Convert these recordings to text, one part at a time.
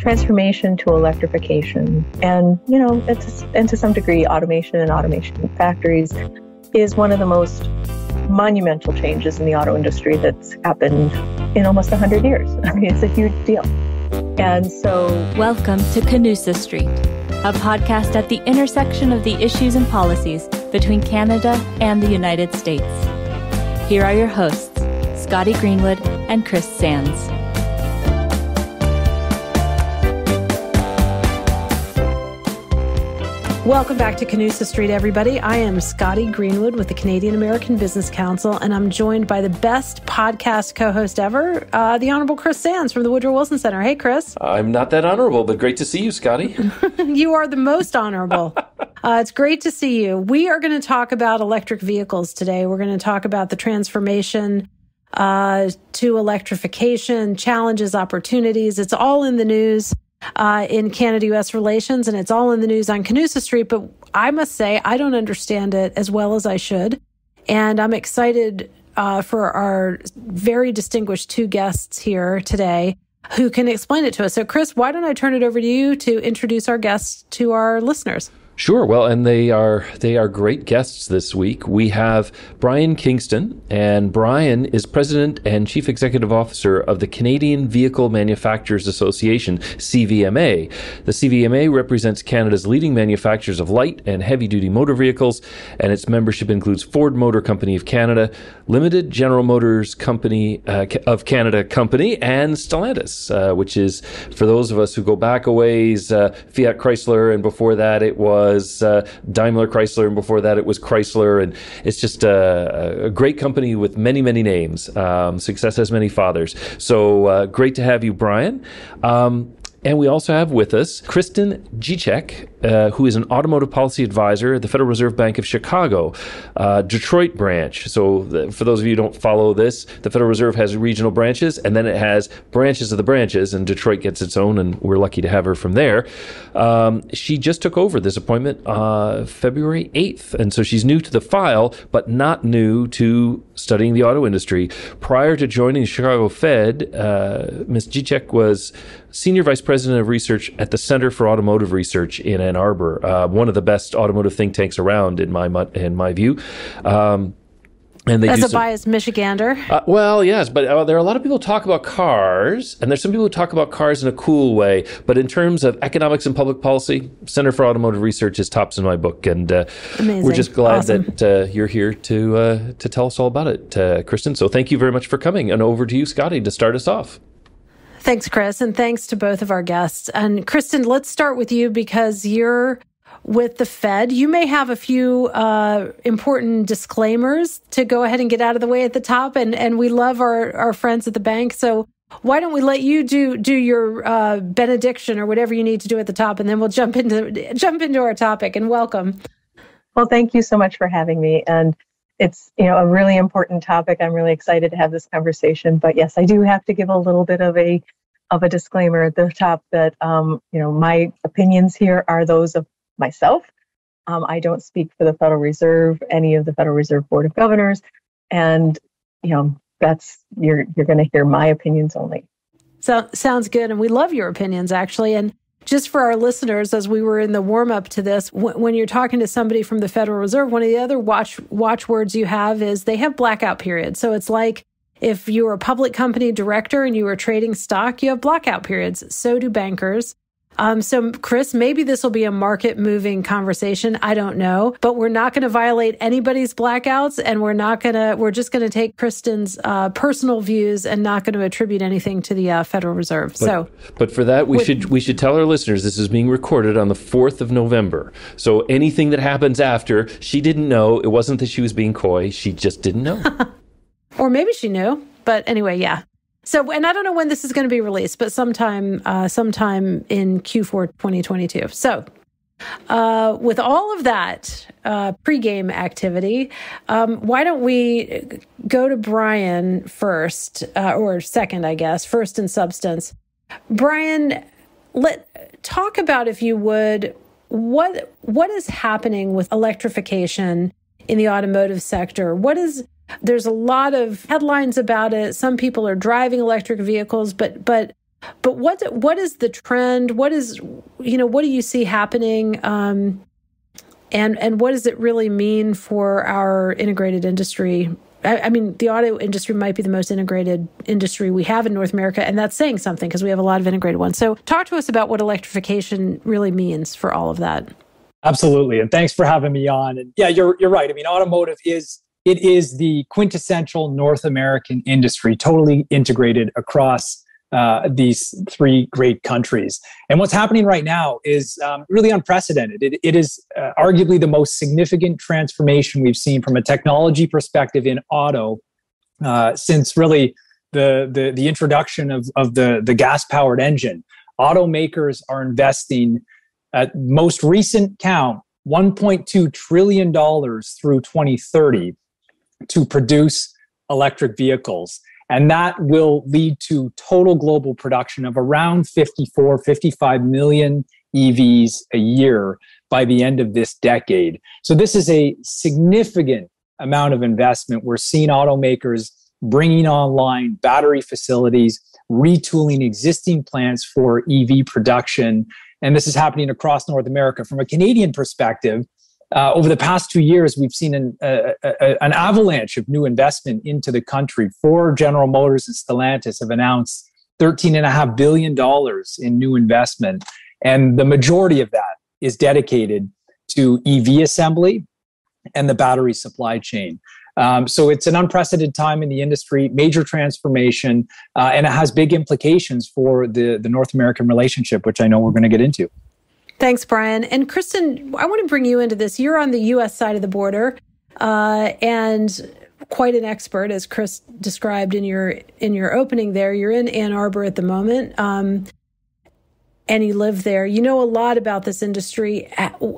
transformation to electrification and, and to some degree, automation and automation in factories is one of the most monumental changes in the auto industry that's happened in almost 100 years. I mean, it's a huge deal. And so... Welcome to Canusa Street, a podcast at the intersection of the issues and policies between Canada and the United States. Here are your hosts, Scotty Greenwood and Chris Sands. Welcome back to Canusa Street, everybody. I am Scotty Greenwood with the Canadian American Business Council, and I'm joined by the best podcast co-host ever, the Honorable Chris Sands from the Woodrow Wilson Center. Hey, Chris. I'm not that honorable, but great to see you, Scotty. You are the most honorable. It's great to see you. We are going to talk about electric vehicles today. We're going to talk about the transformation to electrification, challenges, opportunities. It's all in the news in Canada-U.S. relations, and it's all in the news on Canusa Street, but I must say I don't understand it as well as I should, and I'm excited for our very distinguished two guests here today who can explain it to us. So, Chris, why don't I turn it over to you to introduce our guests to our listeners? Sure. Well, and they are great guests this week. We have Brian Kingston, and Brian is President and Chief Executive Officer of the Canadian Vehicle Manufacturers Association, CVMA. The CVMA represents Canada's leading manufacturers of light and heavy-duty motor vehicles, and its membership includes Ford Motor Company of Canada, Limited, General Motors Company of Canada Company, and Stellantis, which is, for those of us who go back a ways, Fiat Chrysler, and before that it was Daimler Chrysler, and before that it was Chrysler, and it's just a great company with many, many names. Success has many fathers. So great to have you, Brian. And we also have with us Kristin Dziczek, who is an Automotive Policy Advisor at the Federal Reserve Bank of Chicago, Detroit branch. So for those of you who don't follow this, the Federal Reserve has regional branches, and then it has branches of the branches, and Detroit gets its own, and we're lucky to have her from there. She just took over this appointment February 8th, and so she's new to the file, but not new to studying the auto industry. Prior to joining the Chicago Fed, Ms. Dziczek was Senior Vice President of Research at the Center for Automotive Research in Ann Arbor, one of the best automotive think tanks around, in my view. And they As a biased Michigander. Well, yes, but there are a lot of people who talk about cars, and there's some people who talk about cars in a cool way. But in terms of economics and public policy, Center for Automotive Research is tops in my book, and we're just glad that you're here to tell us all about it, Kristin. So thank you very much for coming, and over to you, Scotty, to start us off. Thanks, Chris, and thanks to both of our guests. And Kristin, let's start with you because you're with the Fed. You may have a few important disclaimers to go ahead and get out of the way at the top, and we love our friends at the bank. So why don't we let you do your benediction or whatever you need to do at the top, and then we'll jump into our topic. And welcome. Well, thank you so much for having me. And it's, a really important topic. I'm really excited to have this conversation. But yes, I do have to give a little bit of a disclaimer at the top that, my opinions here are those of myself. I don't speak for the Federal Reserve, any of the Federal Reserve Board of Governors. And, that's, you're going to hear my opinions only. So sounds good. And we love your opinions, actually. And just for our listeners, as we were in the warm-up to this, when you're talking to somebody from the Federal Reserve, one of the other watchwords you have is they have blackout periods. So it's like if you're a public company director and you are trading stock, you have blackout periods. So do bankers. So, Chris, maybe this will be a market-moving conversation. I don't know, but we're not going to violate anybody's blackouts, and we're just going to take Kristin's personal views and not going to attribute anything to the Federal Reserve. But for that, we should tell our listeners this is being recorded on the 4th of November. So anything that happens after, she didn't know. It wasn't that she was being coy. She just didn't know. Or maybe she knew. But anyway, yeah. So, and I don't know when this is going to be released, but sometime in Q4 2022. So, with all of that pregame activity, why don't we go to Brian first, or second, I guess, first in substance. Brian, talk about, if you would, what is happening with electrification in the automotive sector? There's a lot of headlines about it. Some people are driving electric vehicles, but But what is the trend? What do you see happening? And what does it really mean for our integrated industry? I mean, the auto industry might be the most integrated industry we have in North America, and that's saying something because we have a lot of integrated ones. So talk to us about what electrification really means for all of that. Absolutely. And thanks for having me on. And yeah, you're right. I mean, automotive is the quintessential North American industry, totally integrated across these three great countries. And what's happening right now is really unprecedented. It is arguably the most significant transformation we've seen from a technology perspective in auto since really the introduction of the gas-powered engine. Automakers are investing, at most recent count, $1.2 trillion through 2030 to produce electric vehicles. And that will lead to total global production of around 55 million EVs a year by the end of this decade. So this is a significant amount of investment. We're seeing automakers bringing online battery facilities, retooling existing plants for EV production. And this is happening across North America. From a Canadian perspective, over the past 2 years, we've seen an avalanche of new investment into the country. Ford, General Motors, and Stellantis have announced $13.5 billion in new investment. And the majority of that is dedicated to EV assembly and the battery supply chain. So it's an unprecedented time in the industry, major transformation, and it has big implications for the North American relationship, which I know we're going to get into. Thanks, Brian. And Kristin, I want to bring you into this. You're on the U.S. side of the border, and quite an expert, as Chris described in your opening there. You're in Ann Arbor at the moment, and you live there. You know a lot about this industry.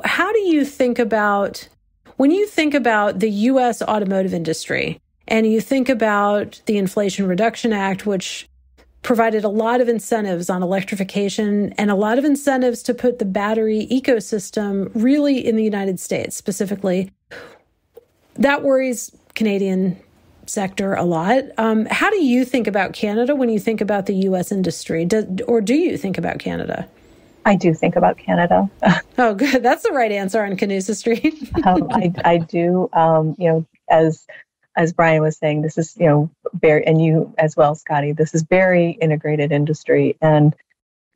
How do you think about, when you think about the U.S. automotive industry, and you think about the Inflation Reduction Act, which provided a lot of incentives on electrification and a lot of incentives to put the battery ecosystem really in the United States specifically. That worries Canadian sector a lot. How do you think about Canada when you think about the U.S. industry? Or do you think about Canada? I do think about Canada. Oh, good. That's the right answer on Canusa Street. I do. As Brian was saying, this is, very, and you as well, Scotty, this is very integrated industry. And,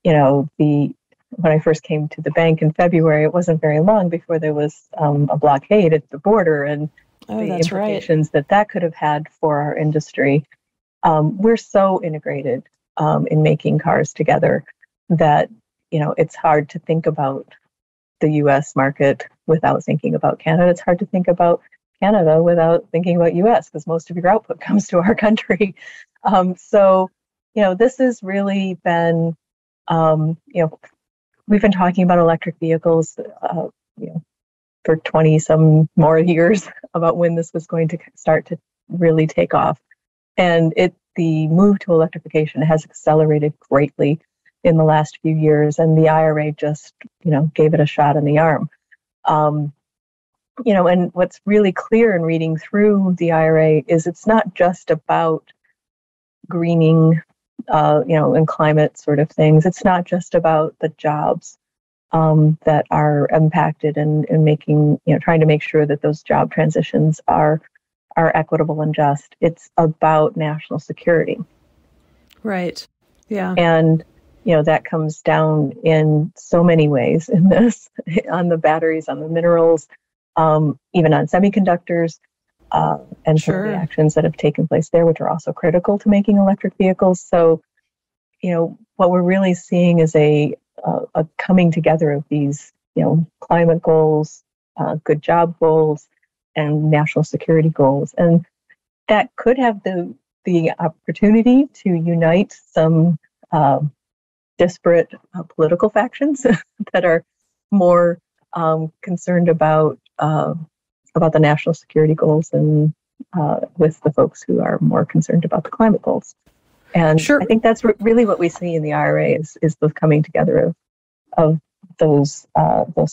when I first came to the bank in February, it wasn't very long before there was a blockade at the border and the implications that could have had for our industry. We're so integrated in making cars together that, it's hard to think about the U.S. market without thinking about Canada. It's hard to think about Canada without thinking about U.S. because most of your output comes to our country. So, this has really been, we've been talking about electric vehicles, for 20 some more years about when this was going to start to really take off. And the move to electrification has accelerated greatly in the last few years. And the IRA just, gave it a shot in the arm. And what's really clear in reading through the IRA is it's not just about greening, and climate sort of things. It's not just about the jobs that are impacted and making, trying to make sure that those job transitions are equitable and just. It's about national security. Right. Yeah. And, that comes down in so many ways in this, on the batteries, on the minerals, even on semiconductors, and some of the actions that have taken place there, which are also critical to making electric vehicles. So, what we're really seeing is a coming together of these, climate goals, good job goals, and national security goals. And that could have the opportunity to unite some disparate political factions that are more concerned about the national security goals and with the folks who are more concerned about the climate goals. And I think that's really what we see in the IRA is the coming together of those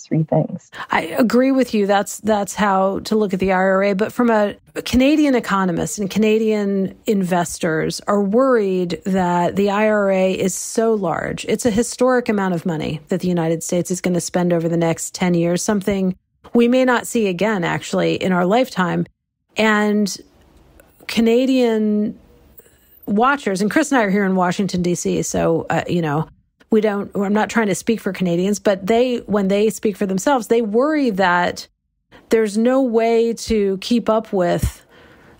three things. I agree with you. That's how to look at the IRA. But from a Canadian economist and Canadian investors are worried that the IRA is so large. It's a historic amount of money that the United States is going to spend over the next 10 years, something we may not see again, actually, in our lifetime. And Canadian watchers, and Chris and I are here in Washington, D.C., so, I'm not trying to speak for Canadians, but when they speak for themselves, they worry that there's no way to keep up with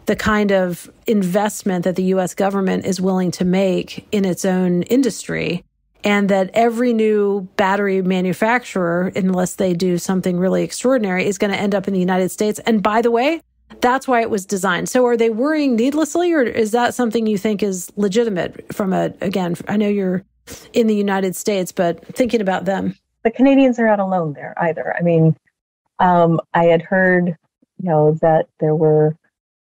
the kind of investment that the U.S. government is willing to make in its own industry, and that every new battery manufacturer, unless they do something really extraordinary, is going to end up in the United States. And by the way, that's why it was designed. So are they worrying needlessly, or is that something you think is legitimate again, I know you're in the United States, but thinking about them? The Canadians are not alone there either. I mean, I had heard, that there were,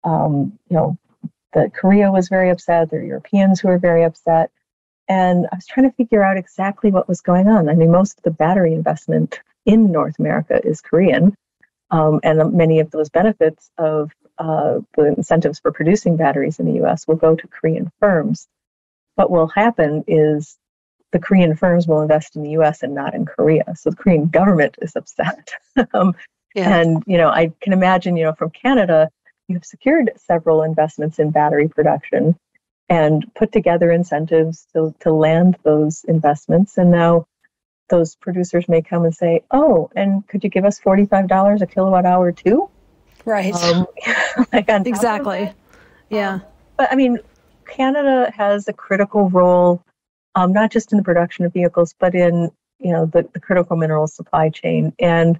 that Korea was very upset. There are Europeans who were very upset. And I was trying to figure out exactly what was going on. I mean, most of the battery investment in North America is Korean. And many of those benefits of the incentives for producing batteries in the U.S. will go to Korean firms. What will happen is the Korean firms will invest in the U.S. and not in Korea. So the Korean government is upset. And, I can imagine, from Canada, you've secured several investments in battery production and put together incentives to land those investments. And now those producers may come and say, oh, and could you give us $45 a kilowatt hour too? Right. Exactly. Yeah. But I mean, Canada has a critical role, not just in the production of vehicles, but in, the critical mineral supply chain. And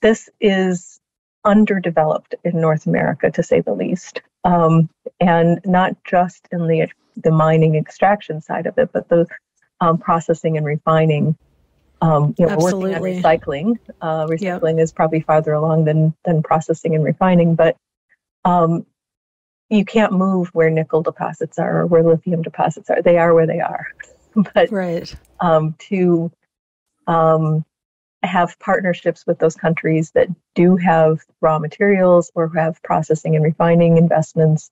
this is underdeveloped in North America, to say the least. And not just in the mining extraction side of it, but the processing and refining. We're working on recycling. Recycling is probably farther along than processing and refining, but you can't move where nickel deposits are or where lithium deposits are. They are where they are. But to have partnerships with those countries that do have raw materials or have processing and refining investments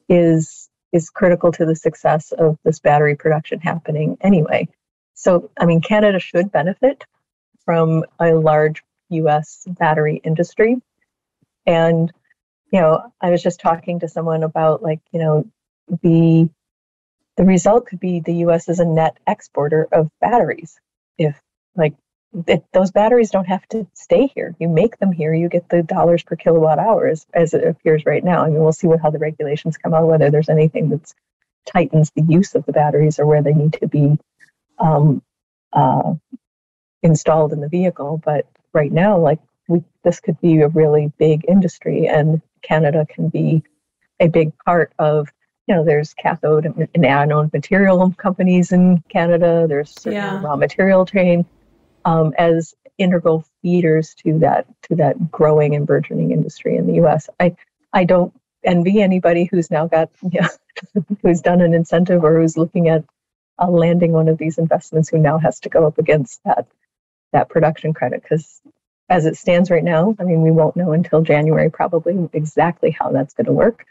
is critical to the success of this battery production happening anyway. So, I mean, Canada should benefit from a large U.S. battery industry. And, I was just talking to someone about, the result could be the U.S. is a net exporter of batteries. If, those batteries don't have to stay here. You make them here, you get the dollars per kilowatt hours as it appears right now. I mean, we'll see how the regulations come out, whether there's anything that tightens the use of the batteries or where they need to be installed in the vehicle. But right now, this could be a really big industry, and Canada can be a big part of, there's cathode and anode material companies in Canada. There's certain raw material chain as integral feeders to that growing and burgeoning industry in the U.S. I don't envy anybody who's now got, who's done an incentive or who's looking at landing one of these investments, who now has to go up against that production credit. Because as it stands right now, I mean, we won't know until January probably exactly how that's going to work.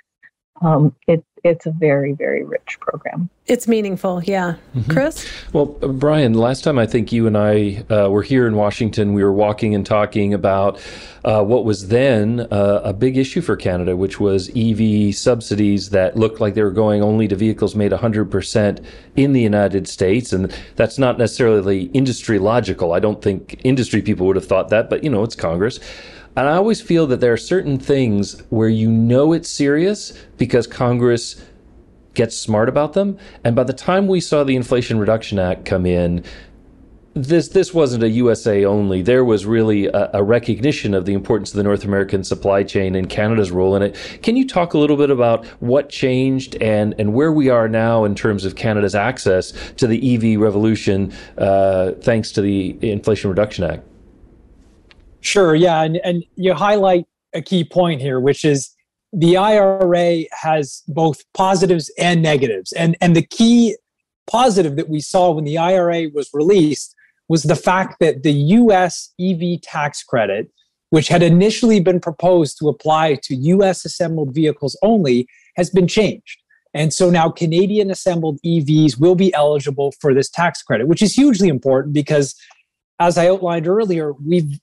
It's a very, very rich program. It's meaningful, yeah. Mm-hmm. Chris? Well, Brian, last time I think you and I were here in Washington, we were walking and talking about what was then a big issue for Canada, which was EV subsidies that looked like they were going only to vehicles made 100% in the United States. And that's not necessarily industry logical. I don't think industry people would have thought that, but, it's Congress. And I always feel that there are certain things where it's serious because Congress gets smart about them. And by the time we saw the Inflation Reduction Act come in, this wasn't a USA only. There was really a recognition of the importance of the North American supply chain and Canada's role in it. Can you talk a little bit about what changed and where we are now in terms of Canada's access to the EV revolution thanks to the Inflation Reduction Act? Sure, yeah, and you highlight a key point here, which is the IRA has both positives and negatives. And the key positive that we saw when the IRA was released was the fact that the U.S. EV tax credit, which had initially been proposed to apply to U.S. assembled vehicles only, has been changed. And so now Canadian assembled EVs will be eligible for this tax credit, which is hugely important because, as I outlined earlier,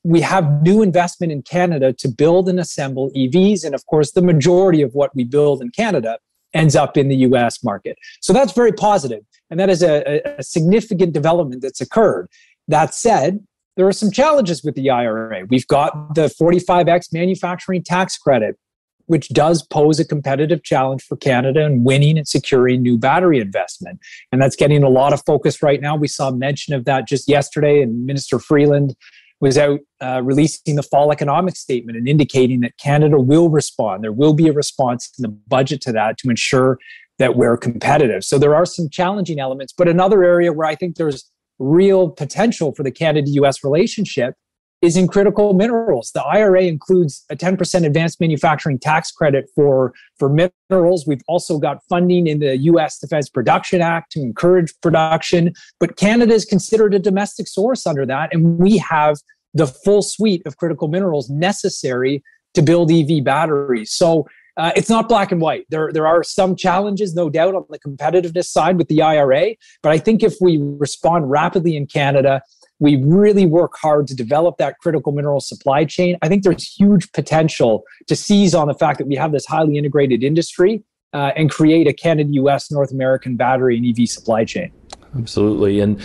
we have new investment in Canada to build and assemble EVs. And of course, the majority of what we build in Canada ends up in the US market. So that's very positive. And that is a significant development that's occurred. That said, there are some challenges with the IRA. We've got the 45X manufacturing tax credit, which does pose a competitive challenge for Canada in winning and securing new battery investment. And that's getting a lot of focus right now. We saw mention of that just yesterday, and Minister Freeland was out releasing the fall economic statement and indicating that Canada will respond. There will be a response in the budget to that to ensure that we're competitive. So there are some challenging elements, but another area where I think there's real potential for the Canada-US relationship is in critical minerals. The IRA includes a 10% advanced manufacturing tax credit for minerals. We've also got funding in the U.S. Defense Production Act to encourage production, but Canada is considered a domestic source under that, and we have the full suite of critical minerals necessary to build EV batteries. So it's not black and white. There are some challenges, no doubt, on the competitiveness side with the IRA, but I think if we respond rapidly in Canada, we really work hard to develop that critical mineral supply chain, I think there's huge potential to seize on the fact that we have this highly integrated industry and create a Canada-US North American battery and EV supply chain. Absolutely. And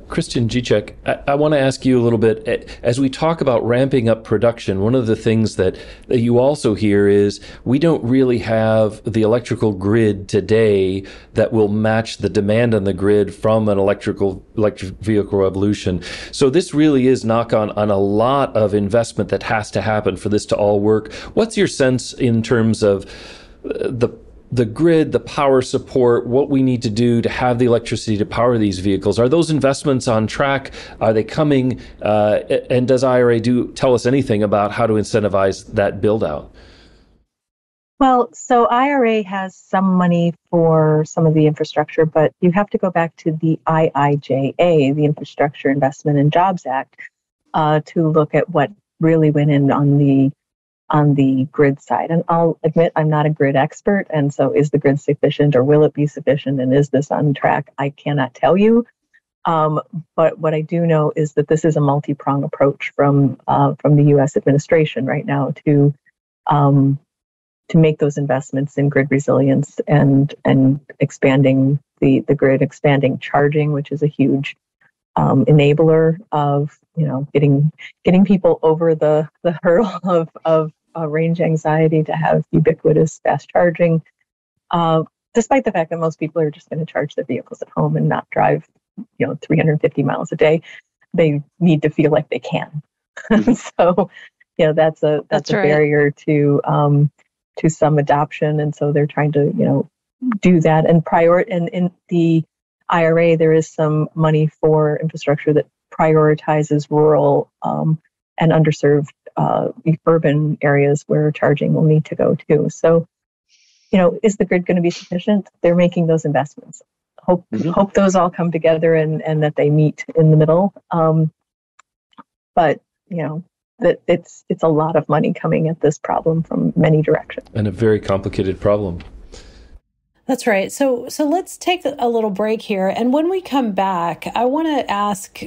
Kristin, Dziczek, I want to ask you a little bit, as we talk about ramping up production, one of the things that you also hear is we don't really have the electrical grid today that will match the demand on the grid from an electric vehicle revolution. So this really is knock on a lot of investment that has to happen for this to all work. What's your sense in terms of the grid, the power support, what we need to do to have the electricity to power these vehicles? Are those investments on track? Are they coming? And does IRA tell us anything about how to incentivize that build out? Well, so IRA has some money for some of the infrastructure, but you have to go back to the IIJA, the Infrastructure Investment and Jobs Act, to look at what really went in on the grid side. And I'll admit I'm not a grid expert. And so is the grid sufficient, or will it be sufficient? And is this on track? I cannot tell you. But what I do know is that this is a multi-pronged approach from the U.S. administration right now to make those investments in grid resilience and expanding the grid, expanding charging, which is a huge enabler of getting people over the hurdle of range anxiety to have ubiquitous fast charging, despite the fact that most people are just going to charge their vehicles at home and not drive 350 miles a day. They need to feel like they can. So that's a right. Barrier to some adoption, and so they're trying to do that and and in the IRA there is some money for infrastructure that prioritizes rural and underserved urban areas where charging will need to go to. So, is the grid going to be sufficient? They're making those investments. Hope those all come together and that they meet in the middle. But that it's a lot of money coming at this problem from many directions. And a very complicated problem. That's right. So let's take a little break here. And when we come back, I want to ask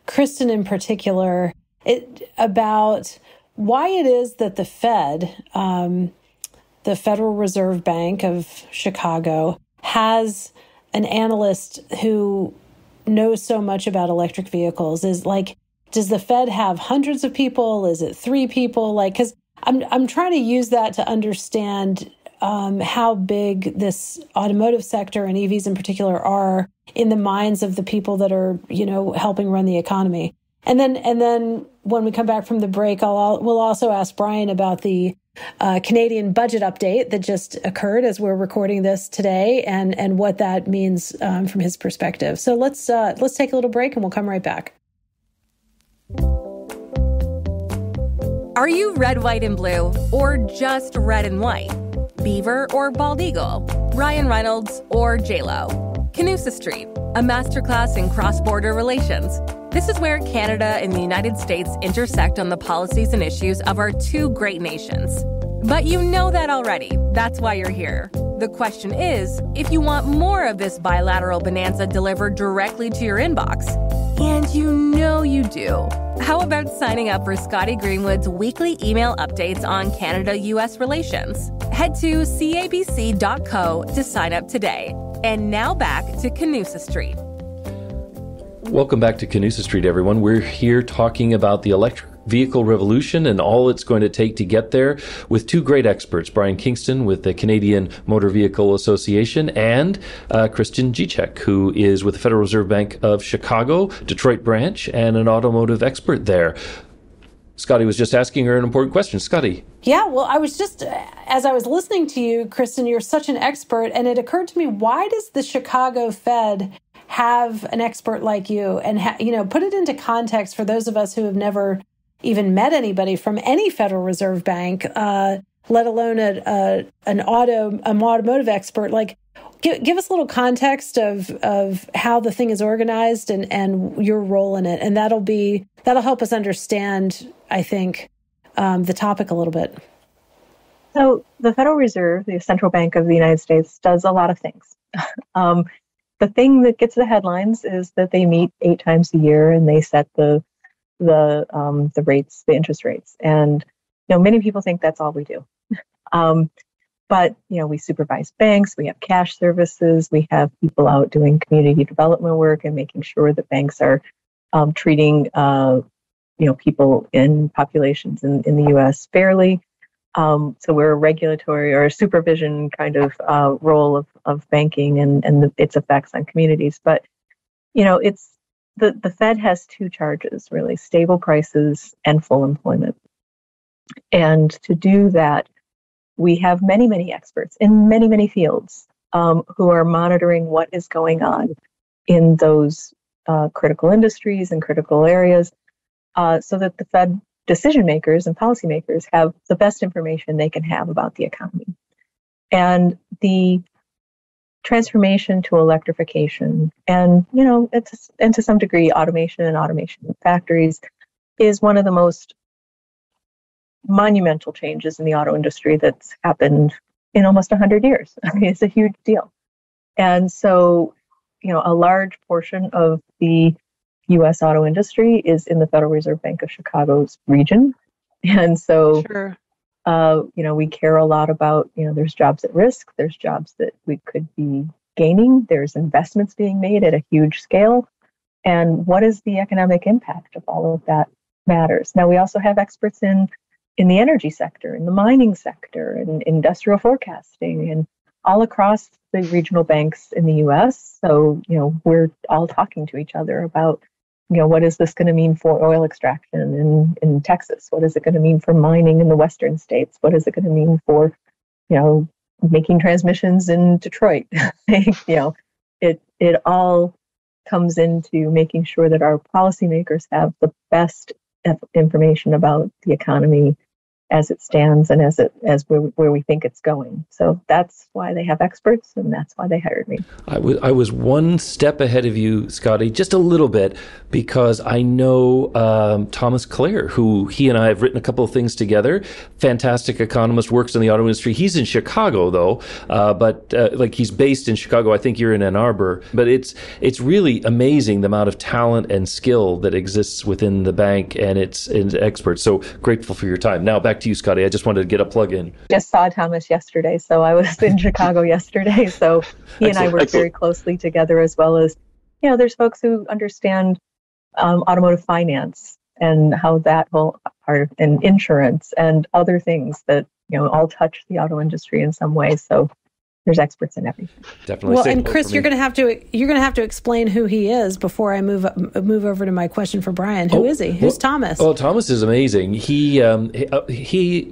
Kristin in particular about why it is that the Fed, the Federal Reserve Bank of Chicago, has an analyst who knows so much about electric vehicles. Does the Fed have hundreds of people? Is it 3 people? Because I'm trying to use that to understand how big this automotive sector and EVs in particular are in the minds of the people that are, helping run the economy. And then when we come back from the break, we'll also ask Brian about the Canadian budget update that just occurred as we're recording this today, and what that means from his perspective. So let's take a little break, and we'll come right back. Are you red, white, and blue, or just red and white? Beaver or bald eagle? Ryan Reynolds or J-Lo? Canusa Street, a masterclass in cross-border relations. This is where Canada and the United States intersect on the policies and issues of our two great nations. But you know that already. That's why you're here. The question is, if you want more of this bilateral bonanza delivered directly to your inbox, and you know you do, how about signing up for Scotty Greenwood's weekly email updates on Canada-US relations? Head to cabc.co to sign up today. And now back to Canusa Street. Welcome back to Canusa Street, everyone. We're here talking about the electric vehicle revolution and all it's going to take to get there with two great experts, Brian Kingston with the Canadian Motor Vehicle Association and Kristin Dziczek, who is with the Federal Reserve Bank of Chicago, Detroit branch, and an automotive expert there. Scotty was just asking her an important question. Scotty. Yeah, well, I was just, as I was listening to you, Kristin, you're such an expert, and it occurred to me, why does the Chicago Fed have an expert like you? And, put it into context for those of us who have never even met anybody from any Federal Reserve Bank, let alone an automotive expert. Like, give us a little context of how the thing is organized and your role in it, and that'll help us understand, I think, the topic a little bit. So the Federal Reserve, the central bank of the United States, does a lot of things. The thing that gets the headlines is that they meet 8 times a year and they set the rates, the interest rates. And, many people think that's all we do. But, we supervise banks, we have cash services, we have people out doing community development work and making sure that banks are treating, people in populations in the U.S. fairly. So we're a regulatory or a supervision kind of role of banking and its effects on communities. But, it's the Fed has 2 charges, really, stable prices and full employment. And to do that, we have many, many experts in many, many fields who are monitoring what is going on in those critical industries and critical areas so that the Fed decision makers and policymakers have the best information they can have about the economy. And the transformation to electrification and, and to some degree, automation in factories is one of the most monumental changes in the auto industry that's happened in almost 100 years. I mean, it's a huge deal. And so, a large portion of the U.S. auto industry is in the Federal Reserve Bank of Chicago's region. And so, sure. We care a lot about, there's jobs at risk, there's jobs that we could be gaining, there's investments being made at a huge scale. And what is the economic impact of all of that matters. Now, we also have experts in the energy sector, in the mining sector, and industrial forecasting, and all across the regional banks in the U.S. So, we're all talking to each other about, what is this going to mean for oil extraction in Texas? What is it going to mean for mining in the western states? What is it going to mean for, making transmissions in Detroit? It all comes into making sure that our policymakers have the best information about the economy as it stands and as where we think it's going. So that's why they have experts, and that's why they hired me. I was one step ahead of you, Scotty, just a little bit, because I know Thomas Clare, who he and I have written a couple of things together. Fantastic economist, works in the auto industry. He's in Chicago, though, but he's based in Chicago. I think you're in Ann Arbor. But it's really amazing the amount of talent and skill that exists within the bank and its experts. So grateful for your time. Now, back to you, Scotty. I just wanted to get a plug in. Just saw Thomas yesterday, so I was in Chicago yesterty. So he and I work very closely together, as well as, there's folks who understand automotive finance and how that whole part, and insurance and other things that, all touch the auto industry in some way. So there's experts in everything. Definitely. Well, and Chris, you're going to have to explain who he is before I move over to my question for Brian. Who is he? Who's Thomas? Oh, Thomas is amazing. He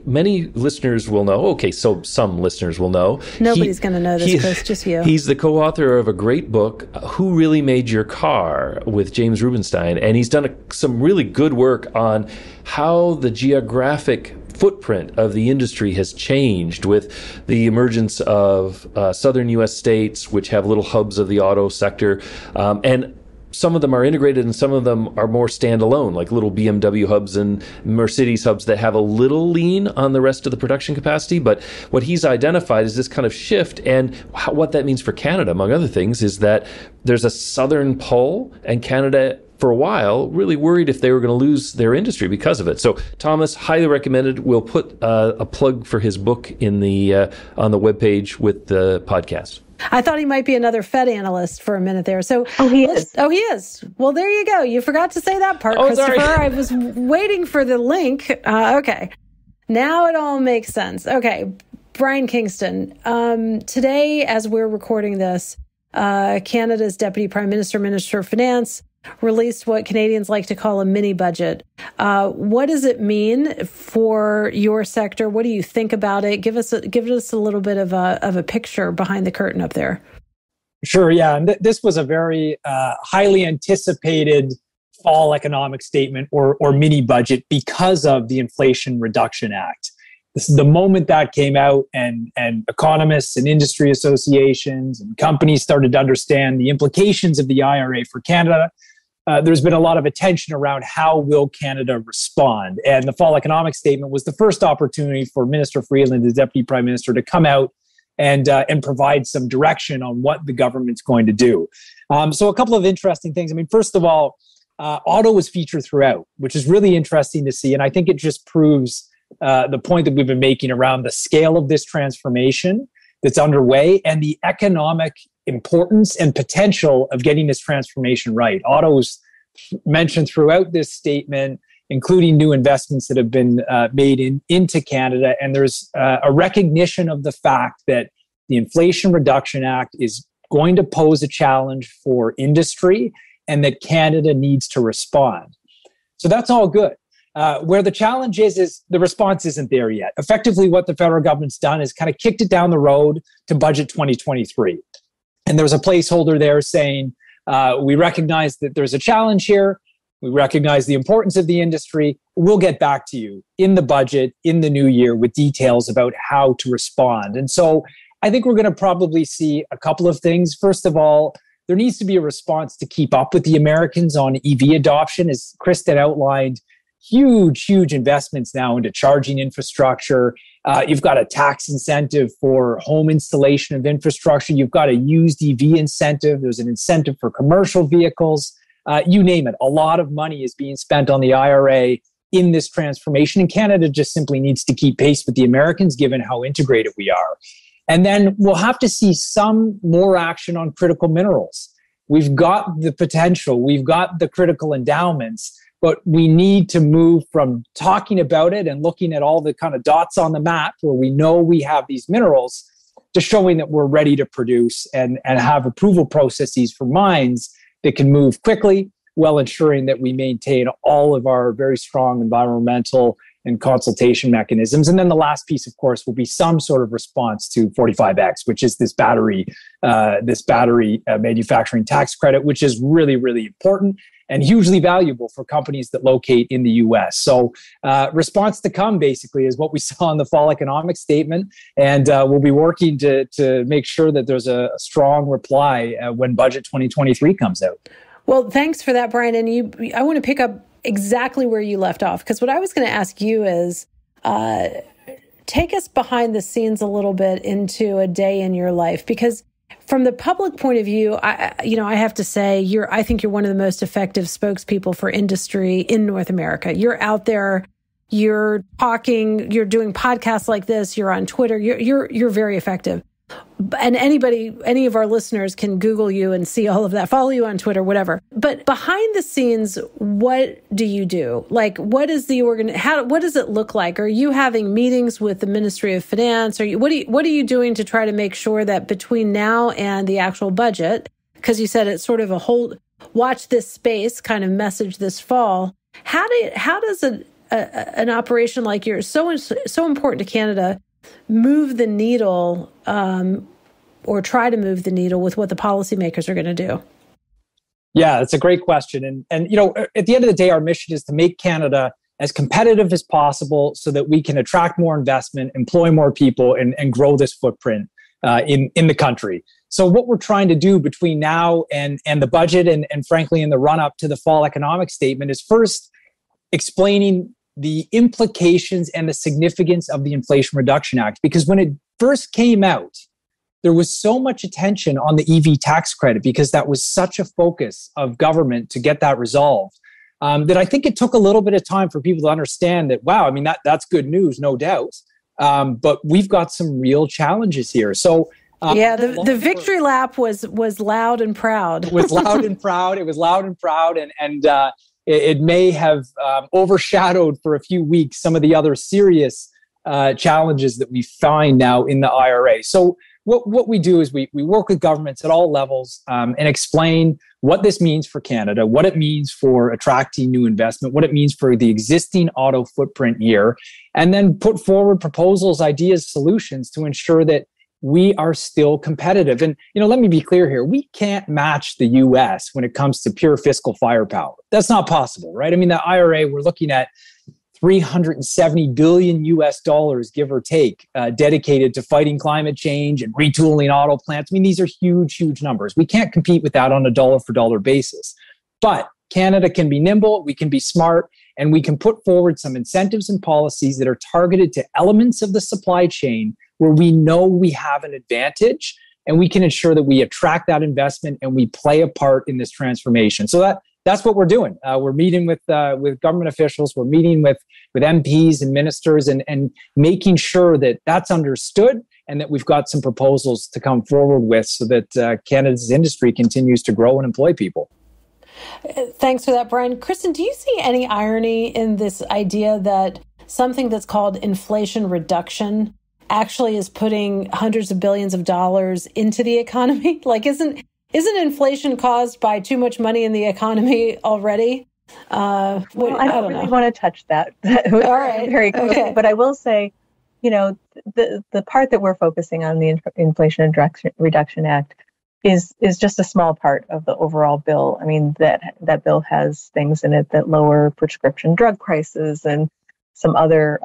many listeners will know. Okay, so some listeners will know. Nobody's going to know this, Chris, just you. He's the co-author of a great book, Who Really Made Your Car, with James Rubenstein, and he's done some really good work on how the geographic footprint of the industry has changed with the emergence of southern U.S. states, which have little hubs of the auto sector, and some of them are integrated and some of them are more standalone, like little BMW hubs and Mercedes hubs that have a little lean on the rest of the production capacity. But what he's identified is this kind of shift, and what that means for Canada, among other things, is that there's a southern pull, and Canada, for a while, really worried if they were going to lose their industry because of it. So Thomas, highly recommended. We'll put a plug for his book in the on the webpage with the podcast. I thought he might be another Fed analyst for a minute there. So he is. Oh, he is. Well, there you go. You forgot to say that part, Christopher. Sorry. I was waiting for the link. Okay. Now it all makes sense. Okay. Brian Kingston. Today, as we're recording this, Canada's Deputy Prime Minister, Minister of Finance, released what Canadians like to call a mini budget. What does it mean for your sector? What do you think about it? Give us a little bit of a picture behind the curtain up there. Sure, yeah. And this was a very highly anticipated fall economic statement or mini budget because of the Inflation Reduction Act. This is the moment that came out, and economists and industry associations and companies started to understand the implications of the IRA for Canada. There's been a lot of attention around how will Canada respond. And the fall economic statement was the first opportunity for Minister Freeland, the Deputy Prime Minister, to come out and provide some direction on what the government's going to do. So a couple of interesting things. I mean, first of all, auto was featured throughout, which is really interesting to see. And I think it just proves the point that we've been making around the scale of this transformation that's underway and the economic importance and potential of getting this transformation right. Auto is mentioned throughout this statement, including new investments that have been made into Canada. And there's a recognition of the fact that the Inflation Reduction Act is going to pose a challenge for industry and that Canada needs to respond. So that's all good. Where the challenge is the response isn't there yet. Effectively, what the federal government's done is kind of kicked it down the road to budget 2023. And there's a placeholder there saying, we recognize that there's a challenge here. We recognize the importance of the industry. We'll get back to you in the budget in the new year with details about how to respond. And so I think we're going to probably see a couple of things. First of all, there needs to be a response to keep up with the Americans on EV adoption. As Kristin outlined, huge investments now into charging infrastructure. You've got a tax incentive for home installation of infrastructure. You've got a used EV incentive. There's an incentive for commercial vehicles. You name it. A lot of money is being spent on the IRA in this transformation. And Canada just simply needs to keep pace with the Americans, given how integrated we are. And then we'll have to see some more action on critical minerals. We've got the potential. We've got the critical endowments. But we need to move from talking about it and looking at all the kind of dots on the map where we know we have these minerals to showing that we're ready to produce and have approval processes for mines that can move quickly while ensuring that we maintain all of our very strong environmental and consultation mechanisms. And then the last piece, of course, will be some sort of response to 45X, which is this battery manufacturing tax credit, which is really, really important and hugely valuable for companies that locate in the U.S. So response to come, basically, is what we saw in the fall economic statement. And we'll be working to make sure that there's a strong reply when Budget 2023 comes out. Well, thanks for that, Brian. And I want to pick up exactly where you left off, because what I was going to ask you is take us behind the scenes a little bit into a day in your life, because from the public point of view, I have to say, I think you're one of the most effective spokespeople for industry in North America. You're out there, you're talking, you're doing podcasts like this, you're on Twitter, you're very effective. And any of our listeners can Google you and see all of that, follow you on Twitter, whatever. But behind the scenes, what do you do? Like, what is what does it look like? Are you having meetings with the Ministry of Finance? What are you doing to try to make sure that between now and the actual budget, because you said it's sort of a whole watch this space kind of message this fall. How does an operation like yours, so important to Canada, move the needle or try to move the needle with what the policymakers are going to do? Yeah, that's a great question. And at the end of the day, our mission is to make Canada as competitive as possible so that we can attract more investment, employ more people, and grow this footprint in the country. So what we're trying to do between now and the budget and frankly in the run-up to the fall economic statement is first explaining the implications and the significance of the Inflation Reduction Act. Because when it first came out, there was so much attention on the EV tax credit because that was such a focus of government to get that resolved. That I think it took a little bit of time for people to understand that, wow, I mean, that's good news, no doubt. But we've got some real challenges here. So the victory lap was loud and proud. It was loud and proud. It was loud and proud. And it may have overshadowed for a few weeks some of the other serious challenges that we find now in the IRA. So what we do is we work with governments at all levels and explain what this means for Canada, what it means for attracting new investment, what it means for the existing auto footprint here, and then put forward proposals, ideas, solutions to ensure that we are still competitive. And, let me be clear here. We can't match the US when it comes to pure fiscal firepower. That's not possible, right? I mean, the IRA, we're looking at $370 billion US dollars, give or take, dedicated to fighting climate change and retooling auto plants. I mean, these are huge, huge numbers. We can't compete with that on a dollar for dollar basis. But Canada can be nimble, we can be smart, and we can put forward some incentives and policies that are targeted to elements of the supply chain where we know we have an advantage, and we can ensure that we attract that investment and we play a part in this transformation. So that's what we're doing. We're meeting with government officials. We're meeting with MPs and ministers and making sure that that's understood and that we've got some proposals to come forward with so that Canada's industry continues to grow and employ people. Thanks for that, Brian. Kristin, do you see any irony in this idea that something that's called inflation reduction actually is putting hundreds of billions of dollars into the economy? Like, isn't inflation caused by too much money in the economy already? I don't really want to touch that. All right. Very quickly. Okay. But I will say, the part that we're focusing on, the Inflation Reduction Act, is just a small part of the overall bill. I mean, that bill has things in it that lower prescription drug prices and some other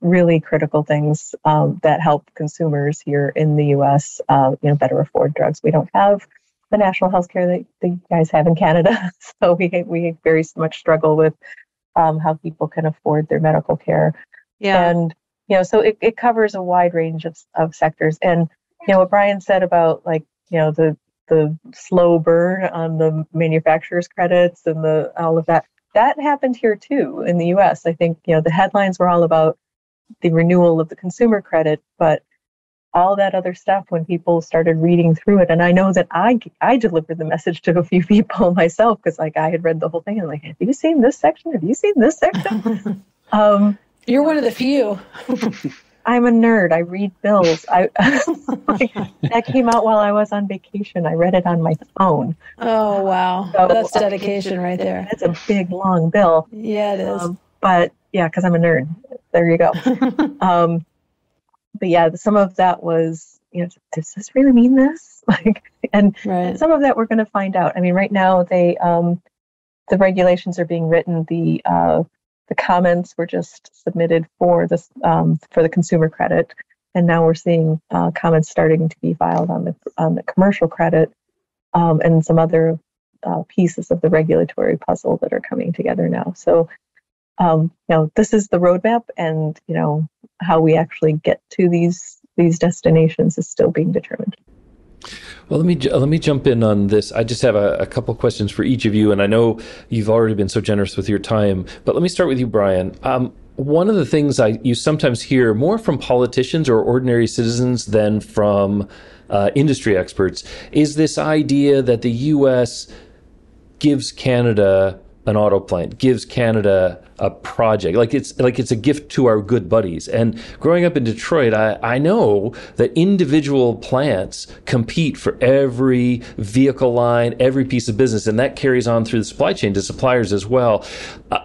really critical things that help consumers here in the U.S. Better afford drugs. We don't have the national health care that you guys have in Canada, so we very much struggle with how people can afford their medical care. Yeah. And so it covers a wide range of sectors. And what Brian said about the slow burn on the manufacturer's credits and all of that. That happened here too in the U.S. I think, the headlines were all about the renewal of the consumer credit, but all that other stuff when people started reading through it. And I know that I delivered the message to a few people myself because I had read the whole thing and have you seen this section? Have you seen this section? You're one of the few. I'm a nerd. I read bills. That came out while I was on vacation. I read it on my phone. Oh, wow. So, that's dedication right there. That's a big, long bill. Yeah, it is. But yeah, because I'm a nerd. There you go. But yeah, some of that was, does this really mean this? And some of that we're going to find out. I mean, right now the regulations are being written. The comments were just submitted for this for the consumer credit, and now we're seeing comments starting to be filed on the commercial credit, and some other pieces of the regulatory puzzle that are coming together now. So, this is the roadmap, and how we actually get to these destinations is still being determined. Well, let me jump in on this. I just have a couple questions for each of you, and I know you've already been so generous with your time, but let me start with you, Brian. One of the things you sometimes hear more from politicians or ordinary citizens than from industry experts is this idea that the U.S. gives Canada an auto plant, gives Canada a project, like it's a gift to our good buddies. And growing up in Detroit, I know that individual plants compete for every vehicle line, every piece of business, and that carries on through the supply chain to suppliers as well.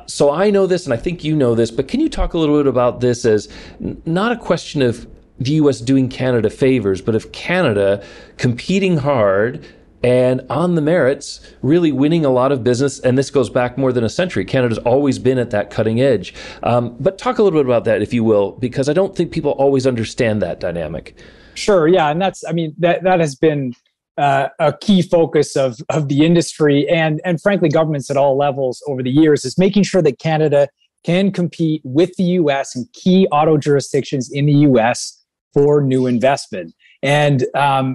So I know this, and I think you know this, but can you talk a little bit about this as not a question of the U.S. doing Canada favors, but of Canada competing hard and on the merits, really winning a lot of business. And this goes back more than a century. Canada's always been at that cutting edge. But talk a little bit about that, if you will, because I don't think people always understand that dynamic. Sure. Yeah. And that has been a key focus of the industry and frankly, governments at all levels over the years, is making sure that Canada can compete with the U.S. and key auto jurisdictions in the U.S. for new investment. And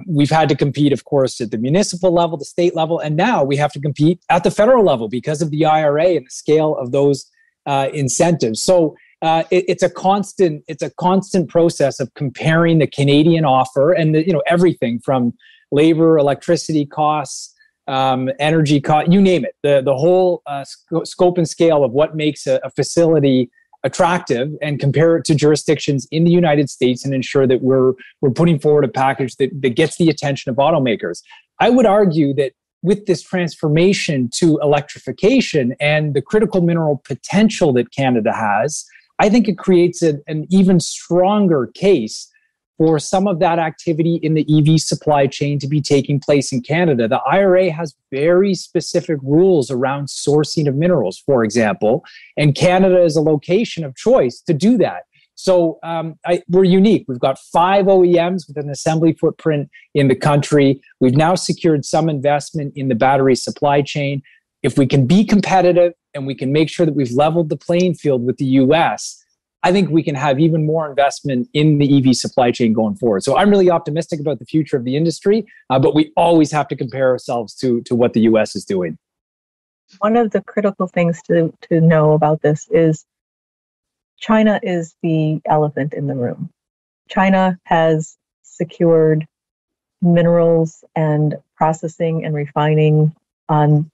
we've had to compete, of course, at the municipal level, the state level, and now we have to compete at the federal level because of the IRA and the scale of those incentives. So it's a constant process of comparing the Canadian offer and everything from labor, electricity costs, energy cost, you name it, the whole scope and scale of what makes a facility attractive, and compare it to jurisdictions in the United States and ensure that we're putting forward a package that gets the attention of automakers. I would argue that with this transformation to electrification and the critical mineral potential that Canada has, I think it creates an even stronger case for some of that activity in the EV supply chain to be taking place in Canada. The IRA has very specific rules around sourcing of minerals, for example, and Canada is a location of choice to do that. So we're unique. We've got 5 OEMs with an assembly footprint in the country. We've now secured some investment in the battery supply chain. If we can be competitive and we can make sure that we've leveled the playing field with the US, I think we can have even more investment in the EV supply chain going forward. So I'm really optimistic about the future of the industry, but we always have to compare ourselves to what the US is doing. One of the critical things to know about this is China is the elephant in the room. China has secured minerals and processing and refining on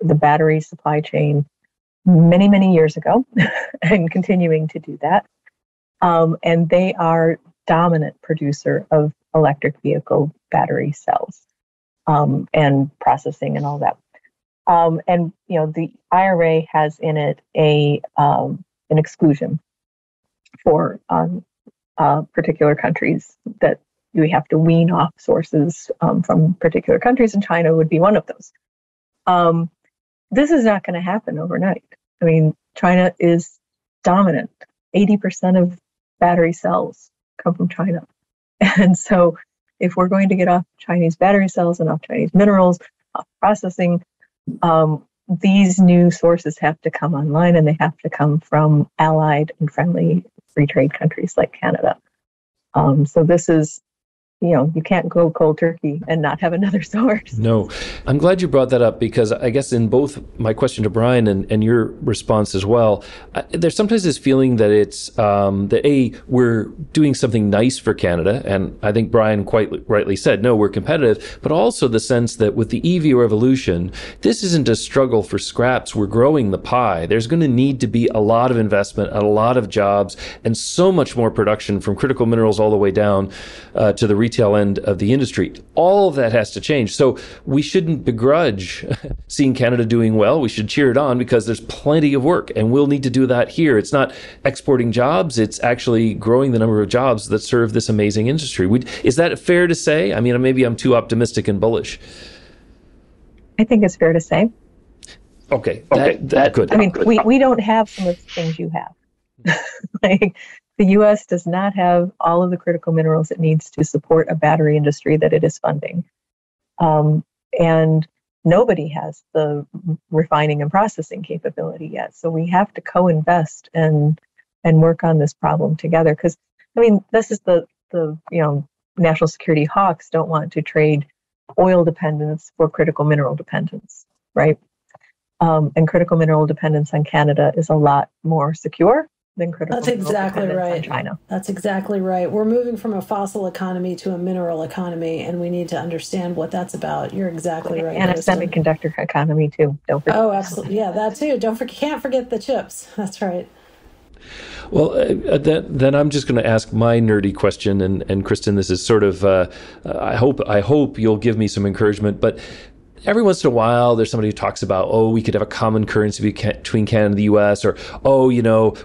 the battery supply chain many, many years ago and continuing to do that. And they are dominant producer of electric vehicle battery cells and processing and all that. And the IRA has in it an exclusion for particular countries that you have to wean off sources from particular countries, and China would be one of those. This is not going to happen overnight. I mean, China is dominant. 80% of battery cells come from China. And so if we're going to get off Chinese battery cells and off Chinese minerals, off processing, these new sources have to come online, and they have to come from allied and friendly free trade countries like Canada. So this is, you can't go cold turkey and not have another source. No. I'm glad you brought that up, because I guess in both my question to Brian and your response as well, there's sometimes this feeling that it's that we're doing something nice for Canada, and I think Brian quite rightly said, no, we're competitive, but also the sense that with the EV revolution, this isn't a struggle for scraps. We're growing the pie. There's going to need to be a lot of investment, a lot of jobs, and so much more production from critical minerals all the way down to the retail end of the industry. All of that has to change. So we shouldn't begrudge seeing Canada doing well. We should cheer it on, because there's plenty of work, and we'll need to do that here. It's not exporting jobs. It's actually growing the number of jobs that serve this amazing industry. Is that fair to say? I mean, maybe I'm too optimistic and bullish. I think it's fair to say. Okay. That good. I mean, we don't have some of the things you have. The U.S. does not have all of the critical minerals it needs to support a battery industry that it is funding. And nobody has the refining and processing capability yet. So we have to co-invest and work on this problem together. Because, this is the national security hawks don't want to trade oil dependence for critical mineral dependence, right? And critical mineral dependence on Canada is a lot more secure than critical. That's exactly right. China. That's exactly right. We're moving from a fossil economy to a mineral economy, and we need to understand what that's about. You're exactly right. And a semiconductor economy too. Don't forget. Oh, absolutely. Yeah, that too. Can't forget the chips. That's right. Well, then I'm just going to ask my nerdy question, and Kristin, this is sort of I hope you'll give me some encouragement, but every once in a while, there's somebody who talks about, we could have a common currency between Canada and the U.S., or,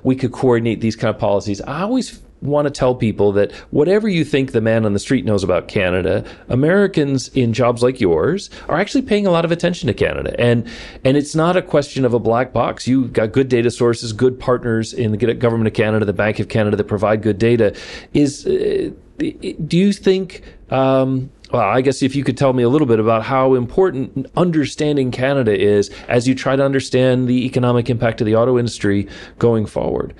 we could coordinate these kind of policies. I always want to tell people that whatever you think the man on the street knows about Canada, Americans in jobs like yours are actually paying a lot of attention to Canada. And it's not a question of a black box. You've got good data sources, good partners in the Government of Canada, the Bank of Canada that provide good data. Do you think... well, I guess if you could tell me a little bit about how important understanding Canada is as you try to understand the economic impact of the auto industry going forward.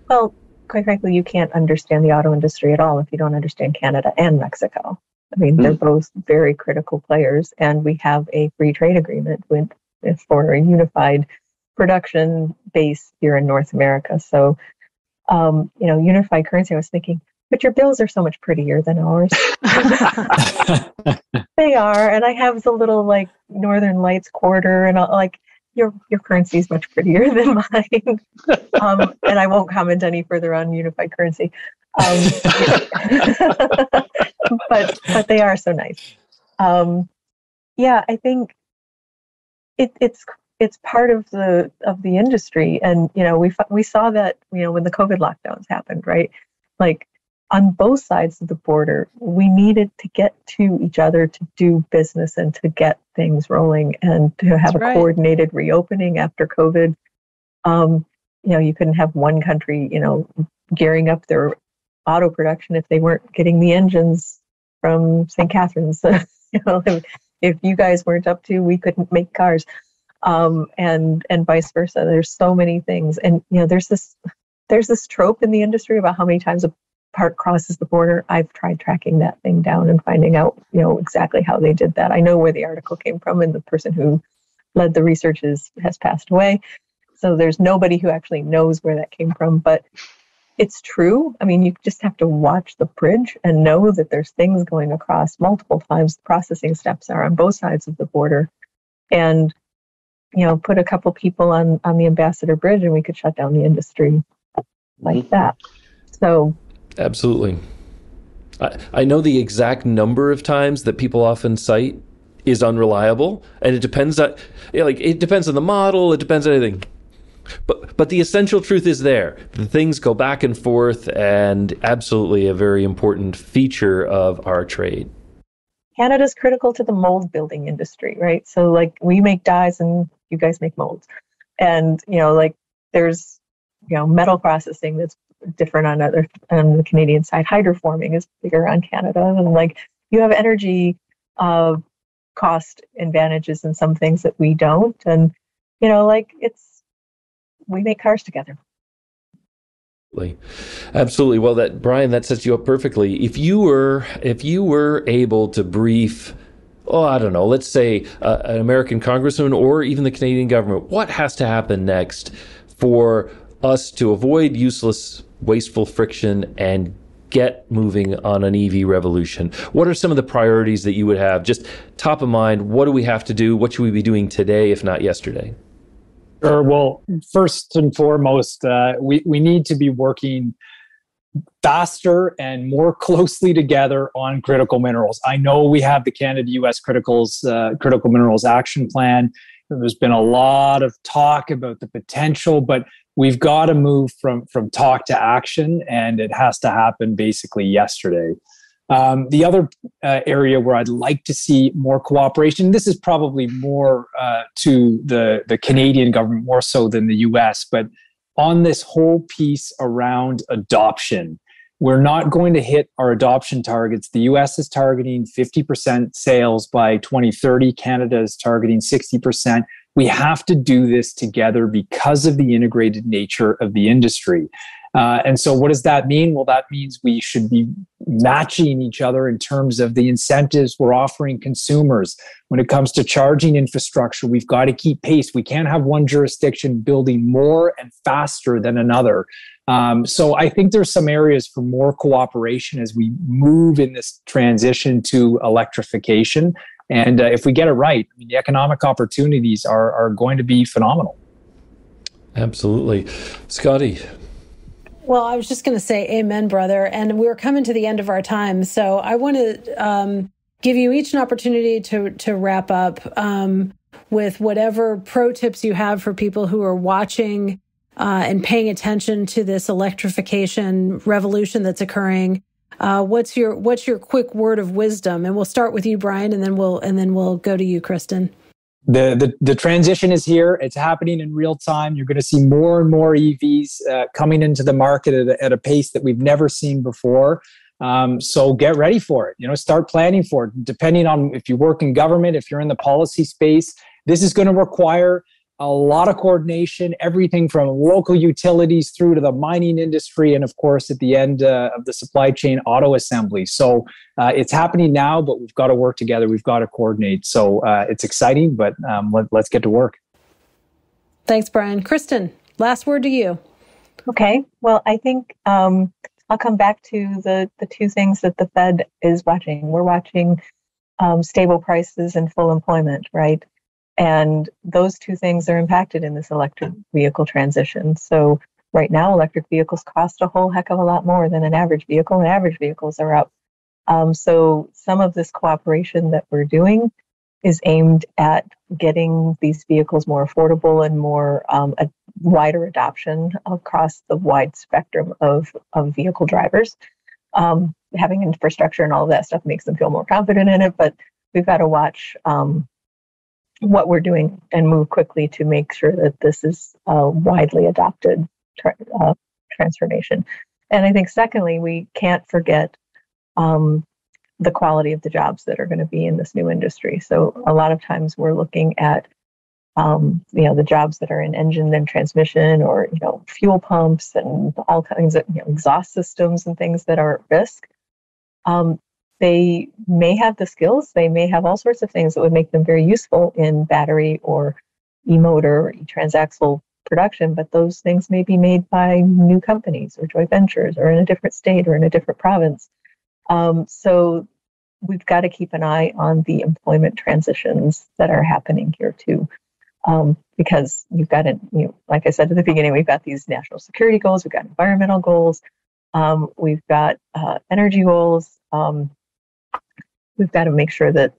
Well, quite frankly, you can't understand the auto industry at all if you don't understand Canada and Mexico. I mean, they're both very critical players, and we have a free trade agreement for a unified production base here in North America. So, unified currency, I was thinking, but your bills are so much prettier than ours. They are. And I have the little Northern Lights quarter, and your currency is much prettier than mine. And I won't comment any further on unified currency. But they are so nice. I think it's part of the industry. And, we saw that, when the COVID lockdowns happened, right? On both sides of the border, we needed to get to each other to do business and to get things rolling and to have coordinated reopening after COVID. You couldn't have one country, gearing up their auto production if they weren't getting the engines from St. Catharines. If you guys weren't up to, we couldn't make cars, and vice versa. There's so many things, and there's this trope in the industry about how many times a part crosses the border. I've tried tracking that thing down and finding out, exactly how they did that. I know where the article came from, and the person who led the research has passed away. So there's nobody who actually knows where that came from, but it's true. I mean, you just have to watch the bridge and know that there's things going across multiple times. Processing steps are on both sides of the border, and, put a couple people on the Ambassador Bridge and we could shut down the industry like that. So, absolutely. I know the exact number of times that people often cite is unreliable, and it depends on, it depends on the model, it depends on anything. But the essential truth is there. The things go back and forth, and absolutely a very important feature of our trade. Canada's critical to the mold building industry, right? So we make dies and you guys make molds. And, there's, metal processing that's different on the Canadian side. Hydroforming is bigger on Canada, and you have energy cost advantages in some things that we don't, and we make cars together. Absolutely. Well, Brian, that sets you up perfectly. If you were able to brief, I don't know, let's say an American congressman or even the Canadian government, what has to happen next for us to avoid useless, wasteful friction and get moving on an EV revolution? What are some of the priorities that you would have? Just top of mind, what do we have to do? What should we be doing today, if not yesterday? Sure. Well, first and foremost, we need to be working faster and more closely together on critical minerals. I know we have the Canada-US Critical Minerals Action Plan. There's been a lot of talk about the potential, but we've got to move from talk to action, and it has to happen basically yesterday. The other area where I'd like to see more cooperation, this is probably more to the Canadian government more so than the US, but on this whole piece around adoption, we're not going to hit our adoption targets. The US is targeting 50% sales by 2030. Canada is targeting 60%. We have to do this together because of the integrated nature of the industry. And so what does that mean? Well, that means we should be matching each other in terms of the incentives we're offering consumers. When it comes to charging infrastructure, we've got to keep pace. We can't have one jurisdiction building more and faster than another. So I think there's some areas for more cooperation as we move in this transition to electrification. And if we get it right, the economic opportunities are going to be phenomenal. Absolutely. Scotty. Well, I was just going to say amen, brother. And we're coming to the end of our time. So I want to give you each an opportunity to wrap up with whatever pro tips you have for people who are watching and paying attention to this electrification revolution that's occurring. What's your quick word of wisdom? And we'll start with you, Brian, and then we'll go to you, Kristin. The transition is here. It's happening in real time. You're going to see more and more EVs coming into the market at a pace that we've never seen before. So get ready for it. Start planning for it. Depending on if you work in government, if you're in the policy space, this is going to require a lot of coordination, everything from local utilities through to the mining industry, and of course, at the end of the supply chain, auto assembly. So it's happening now, but we've got to work together. We've got to coordinate. So it's exciting, but let's get to work. Thanks, Brian. Kristin, last word to you. Okay. Well, I think I'll come back to the two things that the Fed is watching. We're watching stable prices and full employment, right? And those two things are impacted in this electric vehicle transition. So right now, electric vehicles cost a whole heck of a lot more than an average vehicle, and average vehicles are up. So some of this cooperation that we're doing is aimed at getting these vehicles more affordable and more a wider adoption across the wide spectrum of vehicle drivers. Having infrastructure and all of that stuff makes them feel more confident in it, but we've got to watch what we're doing and move quickly to make sure that this is a widely adopted transformation. And I think secondly, we can't forget the quality of the jobs that are going to be in this new industry. So a lot of times we're looking at the jobs that are in engine and transmission, or fuel pumps and all kinds of exhaust systems and things that are at risk. They may have the skills, they may have all sorts of things that would make them very useful in battery or e-motor or e-transaxle production, but those things may be made by new companies or joint ventures or in a different state or in a different province. So we've got to keep an eye on the employment transitions that are happening here too. Because you've got like I said at the beginning, we've got these national security goals, we've got environmental goals, we've got energy goals. We've got to make sure that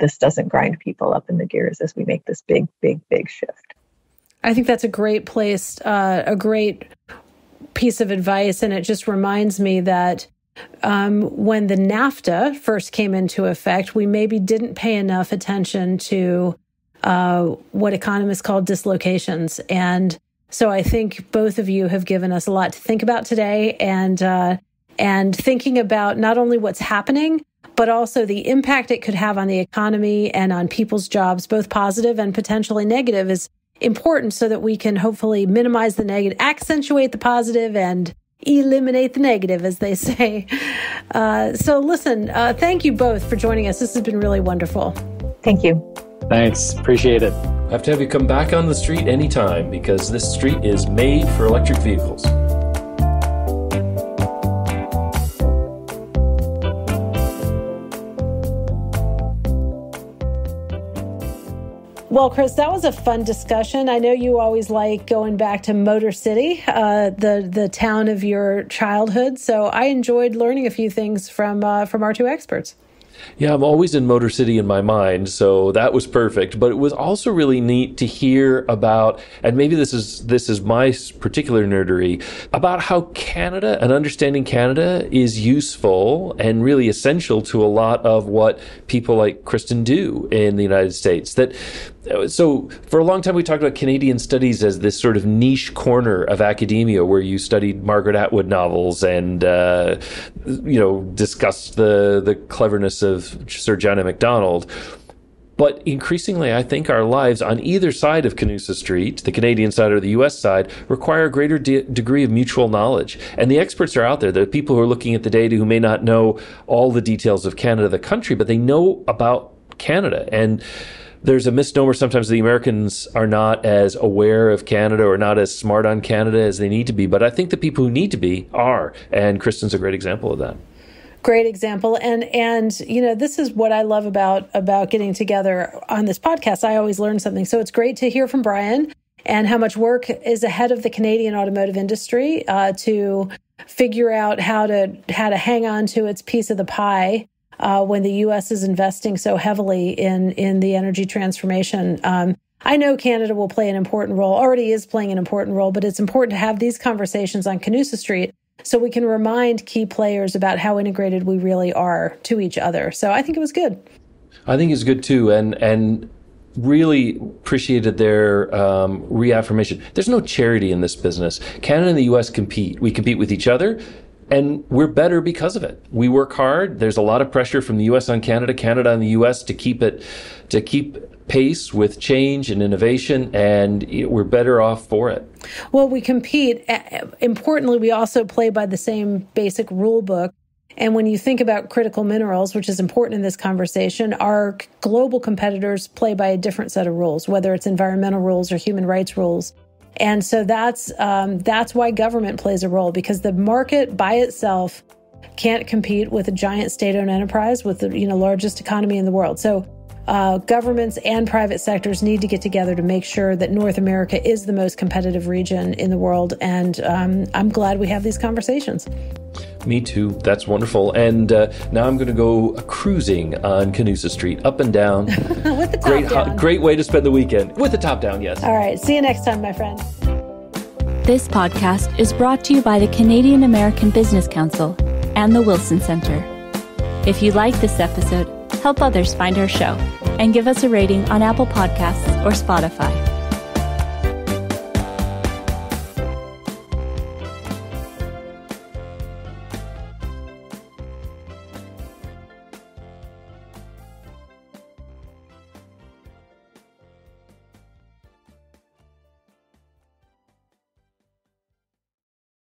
this doesn't grind people up in the gears as we make this big shift. I think that's a great place, a great piece of advice. And it just reminds me that when the NAFTA first came into effect, we maybe didn't pay enough attention to what economists call dislocations. And so I think both of you have given us a lot to think about today, and thinking about not only what's happening, but also the impact it could have on the economy and on people's jobs, both positive and potentially negative, is important so that we can hopefully minimize the negative, accentuate the positive, and eliminate the negative, as they say. So listen, thank you both for joining us. This has been really wonderful. Thank you. Thanks. Appreciate it. I have to have you come back on the street anytime, because this street is made for electric vehicles. Well, Chris, that was a fun discussion. I know you always like going back to Motor City, the town of your childhood. So I enjoyed learning a few things from our two experts. Yeah, I'm always in Motor City in my mind, so that was perfect. But it was also really neat to hear about, and maybe this is my particular nerdery, about how Canada and understanding Canada is useful and really essential to a lot of what people like Kristin do in the United States. So for a long time, we talked about Canadian studies as this sort of niche corner of academia where you studied Margaret Atwood novels and, discussed the cleverness of Sir John A. Macdonald. But increasingly, I think our lives on either side of Canusa Street, the Canadian side or the U.S. side, require a greater degree of mutual knowledge. And the experts are out there. There are people who are looking at the data who may not know all the details of Canada, the country, but they know about Canada. And there's a misnomer sometimes the Americans are not as aware of Canada or not as smart on Canada as they need to be. But I think the people who need to be are. And Kristin's a great example of that. Great example. And this is what I love about getting together on this podcast. I always learn something. So it's great to hear from Brian and how much work is ahead of the Canadian automotive industry to figure out how to hang on to its piece of the pie when the U.S. is investing so heavily in the energy transformation. I know Canada will play an important role, already is playing an important role, but it's important to have these conversations on Canusa Street so we can remind key players about how integrated we really are to each other. So I think it was good. I think it's good too, and really appreciated their reaffirmation. There's no charity in this business. Canada and the U.S. compete. We compete with each other, and we're better because of it. We work hard. There's a lot of pressure from the U.S. on Canada, Canada on the U.S. to keep pace with change and innovation, and we're better off for it. Well, we compete. Importantly, we also play by the same basic rule book. And when you think about critical minerals, which is important in this conversation, our global competitors play by a different set of rules, whether it's environmental rules or human rights rules. And so that's why government plays a role, because the market by itself can't compete with a giant state-owned enterprise with the largest economy in the world. So governments and private sectors need to get together to make sure that North America is the most competitive region in the world. And I'm glad we have these conversations. Me too. That's wonderful. And now I'm going to go cruising on Canusa Street, up and down. With the top down. Great way to spend the weekend. With the top down, yes. All right. See you next time, my friend. This podcast is brought to you by the Canadian American Business Council and the Wilson Center. If you like this episode, help others find our show and give us a rating on Apple Podcasts or Spotify.